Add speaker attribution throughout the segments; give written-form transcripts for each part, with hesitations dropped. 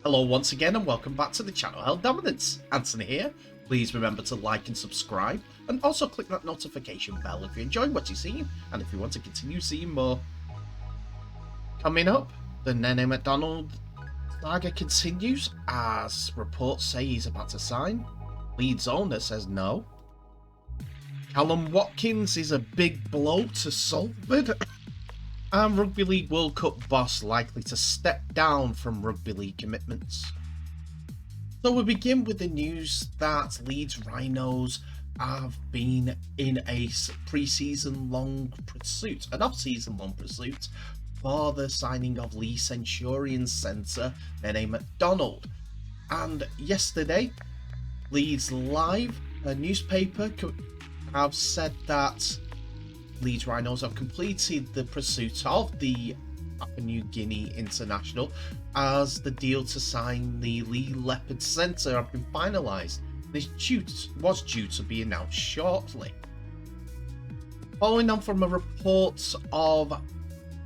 Speaker 1: Hello once again and welcome back to the channel Hell Dominance. Anthony here. Please remember to like and subscribe and also click that notification bell if you enjoy what you're seeing and if you want to continue seeing more. Coming up, the Nene Macdonald saga continues as reports say he's about to sign. Leeds owner says no. Kallum Watkins is a big blow to Salford. And Rugby League World Cup boss likely to step down from Rugby League commitments. So we begin with the news that Leeds Rhinos have been in a pre-season long pursuit, an off-season long pursuit, for the signing of Leigh Centurion centre Nene Macdonald. And yesterday, Leeds Live, a newspaper, have said that Leeds Rhinos have completed the pursuit of the Papua New Guinea international as the deal to sign the Leigh Leopard centre have been finalised. This was due to be announced shortly. Following on from a report of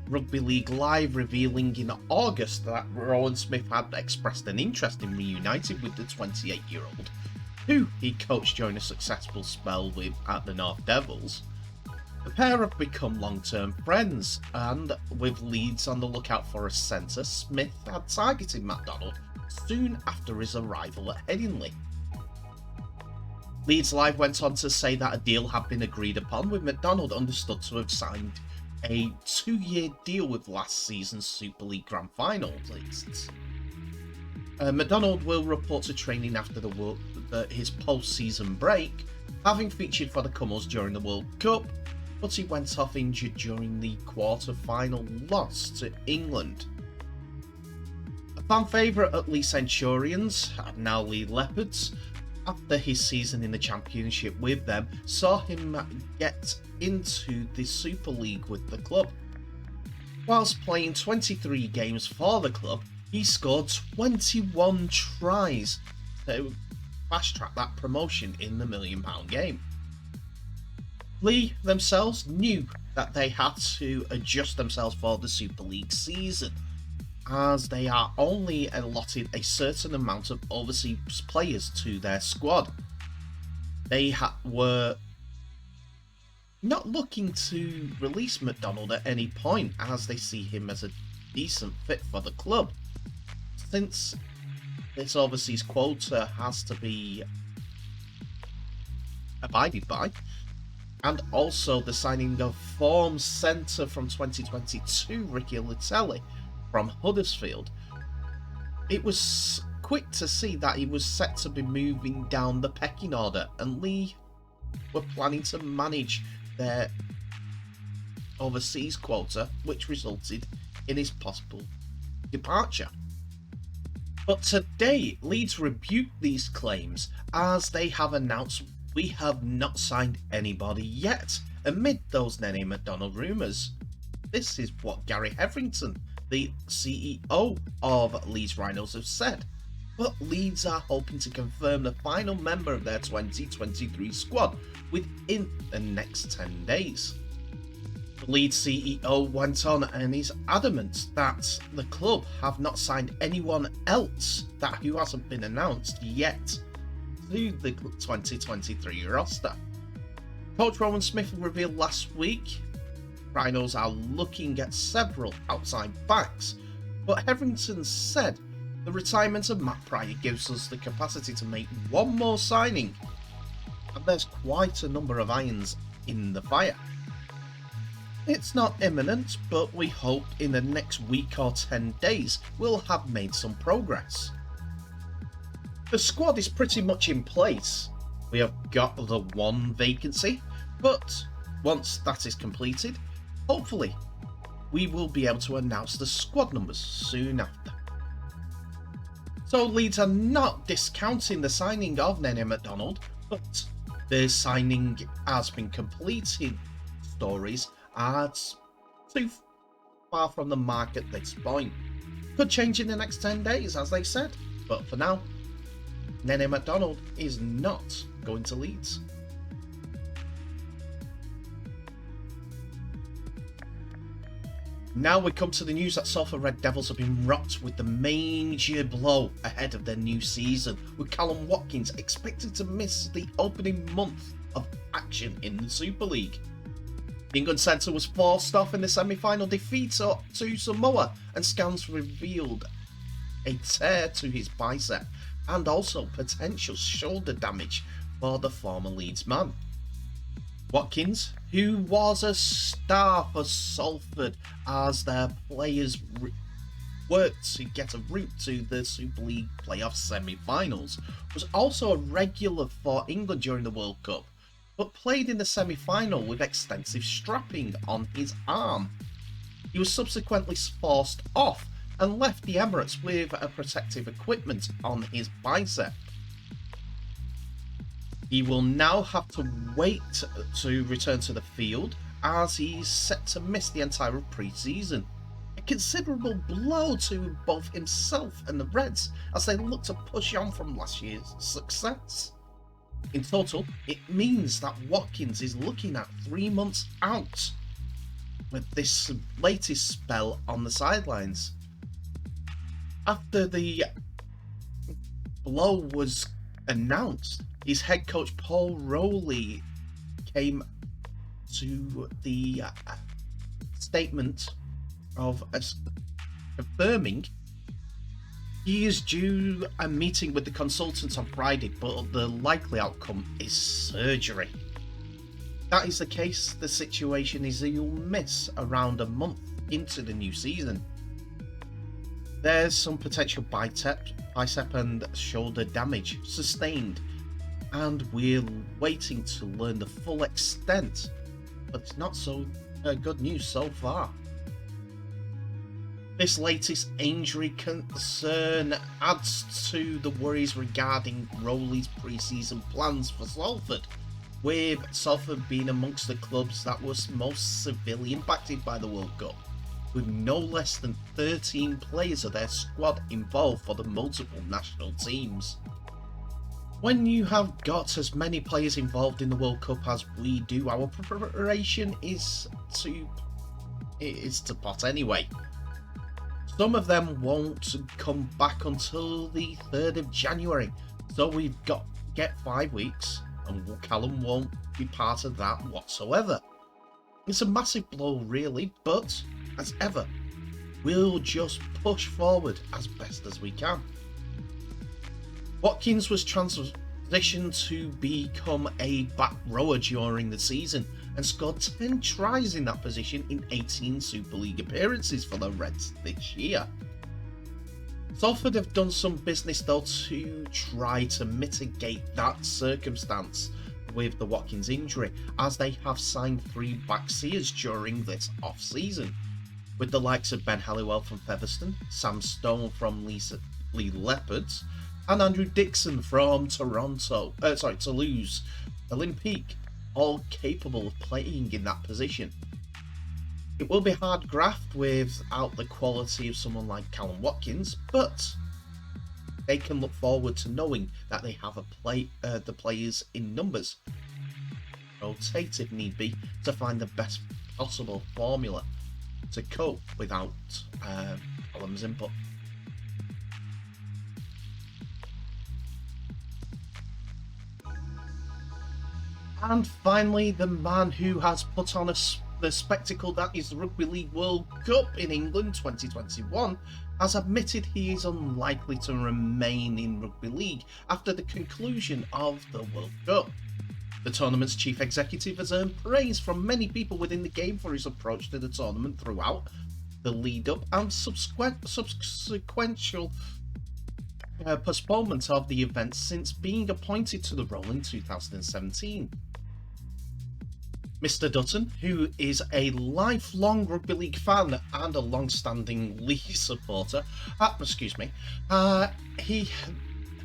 Speaker 1: Rugby League Live revealing in August that Rowan Smith had expressed an interest in reuniting with the 28-year-old, who he coached during a successful spell with at the North Devils. The pair have become long-term friends, and with Leeds on the lookout for a centre, Smith had targeted Macdonald soon after his arrival at Headingley. Leeds Live went on to say that a deal had been agreed upon, with Macdonald understood to have signed a 2-year deal with last season's Super League Grand Final lists. Macdonald will report to training after his post-season break, having featured for the Cummels during the World Cup, but he went off injured during the quarter-final loss to England. A fan favourite at Leigh Centurions, and now Leigh Leopards, after his season in the Championship with them, saw him get into the Super League with the club. Whilst playing 23 games for the club, he scored 21 tries to fast-track that promotion in the £1 Million game. Leigh themselves knew that they had to adjust themselves for the Super League season, as they are only allotted a certain amount of overseas players to their squad. They were not looking to release Macdonald at any point, as they see him as a decent fit for the club, since this overseas quota has to be abided by. And also the signing of form centre from 2022, Ricky Latelli, from Huddersfield. It was quick to see that he was set to be moving down the pecking order, and Leigh were planning to manage their overseas quota, which resulted in his possible departure. But today, Leeds rebuked these claims, as they have announced, "We have not signed anybody yet," amid those Nene Macdonald rumours. This is what Gary Hetherington, the CEO of Leeds Rhinos, have said. But Leeds are hoping to confirm the final member of their 2023 squad within the next 10 days. The Leeds CEO went on and is adamant that the club have not signed anyone else who hasn't been announced yet to the 2023 roster. Coach Rowan Smith revealed last week Rhinos are looking at several outside backs, but Hetherington said the retirement of Matt Pryor gives us the capacity to make one more signing, and there's quite a number of irons in the fire. It's not imminent, but we hope in the next week or 10 days we'll have made some progress. The squad is pretty much in place. We have got the one vacancy, but once that is completed, hopefully we will be able to announce the squad numbers soon after. So Leeds are not discounting the signing of Nene Macdonald, but the signing has been completed stories are too far from the mark at this point. Could change in the next 10 days, as they said, but for now, Nene Macdonald is not going to Leeds. Now we come to the news that Salford Red Devils have been rocked with the major blow ahead of their new season, with Kallum Watkins expected to miss the opening month of action in the Super League. The England centre was forced off in the semi-final defeat to Samoa, and scans revealed a tear to his bicep and also potential shoulder damage for the former Leeds man. Watkins, who was a star for Salford as their players worked to get a route to the Super League playoff semi-finals, was also a regular for England during the World Cup, but played in the semi-final with extensive strapping on his arm. He was subsequently forced off and left the Emirates with a protective equipment on his bicep. He will now have to wait to return to the field as he's set to miss the entire pre-season. A considerable blow to both himself and the Reds as they look to push on from last year's success. In total, it means that Watkins is looking at 3 months out with this latest spell on the sidelines. After the blow was announced, his head coach Paul Rowley came to the statement of affirming he is due a meeting with the consultants on Friday, but the likely outcome is surgery. That is the case, the situation is he'll miss around a month into the new season. There's some potential bicep and shoulder damage sustained, and we're waiting to learn the full extent, but it's not so good news so far. This latest injury concern adds to the worries regarding Rowley's pre-season plans for Salford, with Salford being amongst the clubs that was most severely impacted by the World Cup, with no less than 13 players of their squad involved for the multiple national teams. When you have got as many players involved in the World Cup as we do, our preparation is to pot anyway. Some of them won't come back until the 3rd of January, so we've got to get 5 weeks, and Kallum won't be part of that whatsoever. It's a massive blow really, but as ever, we'll just push forward as best as we can. Watkins was transitioned to become a back rower during the season and scored 10 tries in that position in 18 Super League appearances for the Reds this year. Salford have done some business though to try to mitigate that circumstance with the Watkins injury, as they have signed 3 backseers during this off-season, with the likes of Ben Halliwell from Featherstone, Sam Stone from Leigh Leopards, and Andrew Dixon from Toulouse Olympique, all capable of playing in that position. It will be hard graft without the quality of someone like Kallum Watkins, but they can look forward to knowing that they have the players in numbers, rotate if need be, to find the best possible formula to cope without Kallum's input. And finally, the man who has put on the spectacle that is the Rugby League World Cup in England 2021 has admitted he is unlikely to remain in Rugby League after the conclusion of the World Cup. The tournament's chief executive has earned praise from many people within the game for his approach to the tournament throughout the lead-up and subsequential postponement of the event since being appointed to the role in 2017. Mr. Dutton, who is a lifelong Rugby League fan and a long-standing Leigh supporter, he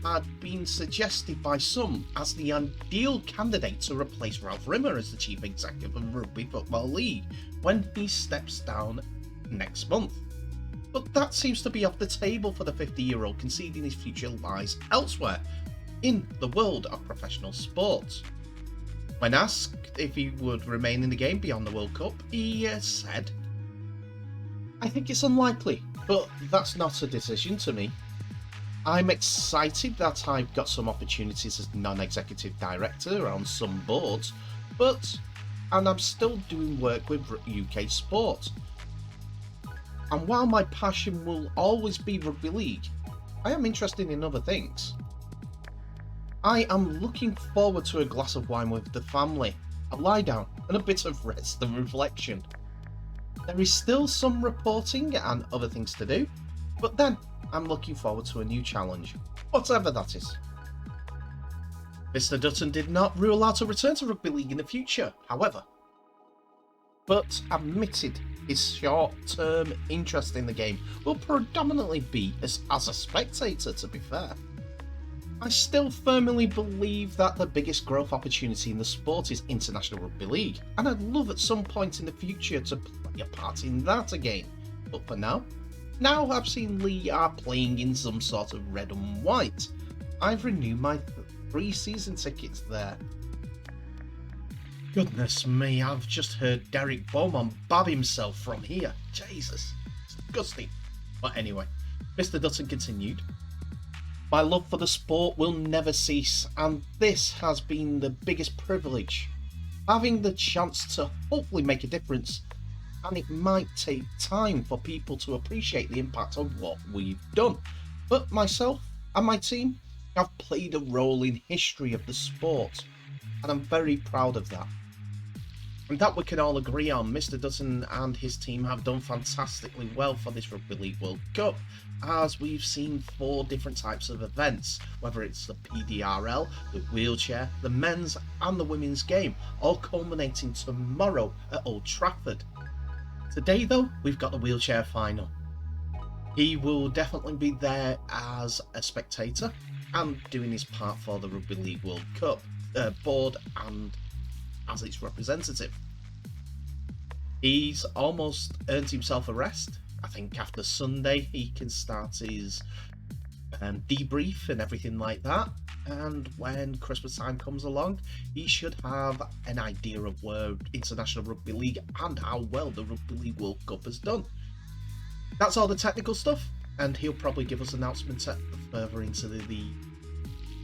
Speaker 1: had been suggested by some as the ideal candidate to replace Ralph Rimmer as the chief executive of Rugby Football League when he steps down next month. But that seems to be off the table for the 50-year-old, conceding his future lies elsewhere in the world of professional sport. When asked if he would remain in the game beyond the World Cup, he said, I think it's unlikely, but that's not a decision to me. I'm excited that I've got some opportunities as non-executive director on some boards, and I'm still doing work with UK sport. And while my passion will always be rugby league, I am interested in other things. I am looking forward to a glass of wine with the family, a lie down, and a bit of rest and reflection. There is still some reporting and other things to do, but then I'm looking forward to a new challenge, whatever that is. Mr. Dutton did not rule out a return to rugby league in the future, however, but admitted his short-term interest in the game will predominantly be as a spectator, to be fair. I still firmly believe that the biggest growth opportunity in the sport is International Rugby League, and I'd love at some point in the future to play a part in that again. But for now I've seen Leigh are playing in some sort of red and white. I've renewed my 3 season tickets there. Goodness me, I've just heard Derek Beaumont bab himself from here. Jesus, it's disgusting. But anyway, Mr. Dutton continued. My love for the sport will never cease, and this has been the biggest privilege. Having the chance to hopefully make a difference, and it might take time for people to appreciate the impact of what we've done. But myself and my team have played a role in history of the sport, and I'm very proud of that. And that we can all agree on. Mr. Dutton and his team have done fantastically well for this Rugby League World Cup, as we've seen 4 different types of events, whether it's the PDRL, the wheelchair, the men's and the women's game, all culminating tomorrow at Old Trafford. Today though, we've got the wheelchair final. He will definitely be there as a spectator and doing his part for the Rugby League World Cup board and as its representative. He's almost earned himself a rest. I think after Sunday he can start his debrief and everything like that, and when Christmas time comes along he should have an idea of where International Rugby League and how well the Rugby League World Cup has done. That's all the technical stuff, and he'll probably give us announcements further into the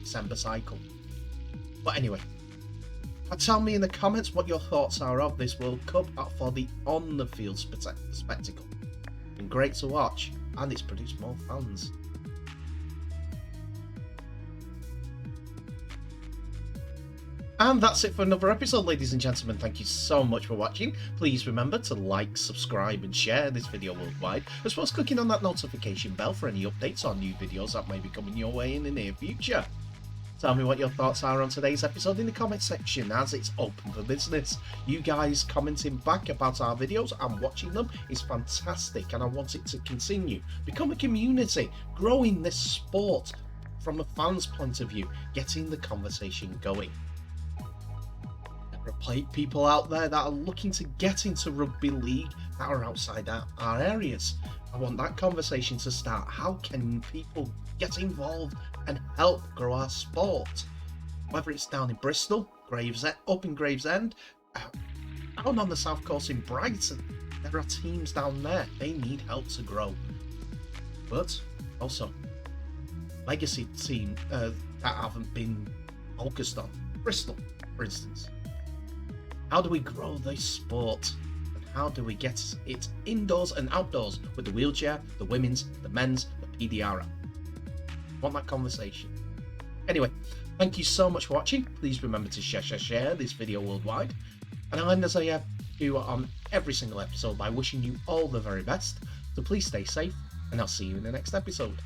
Speaker 1: December cycle. But anyway, tell me in the comments what your thoughts are of this World Cup for the on-the-field spectacle. It's been great to watch, and it's produced more fans. And that's it for another episode, ladies and gentlemen. Thank you so much for watching. Please remember to like, subscribe and share this video worldwide, as well as clicking on that notification bell for any updates on new videos that may be coming your way in the near future. Tell me what your thoughts are on today's episode in the comment section, as it's open for business. You guys commenting back about our videos and watching them is fantastic, and I want it to continue. Become a community, growing this sport from a fan's point of view, getting the conversation going. There are people out there that are looking to get into rugby league that are outside our areas. I want that conversation to start. How can people get involved and help grow our sport? Whether it's down in Bristol, up in Gravesend, down on the south coast in Brighton, there are teams down there. They need help to grow. But also, legacy team that haven't been focused on. Bristol, for instance. How do we grow this sport? And how do we get it indoors and outdoors with the wheelchair, the women's, the men's, the PDRL? Want that conversation. Anyway, thank you so much for watching. Please remember to share this video worldwide. And I'll end as I do on every single episode by wishing you all the very best. So please stay safe, and I'll see you in the next episode.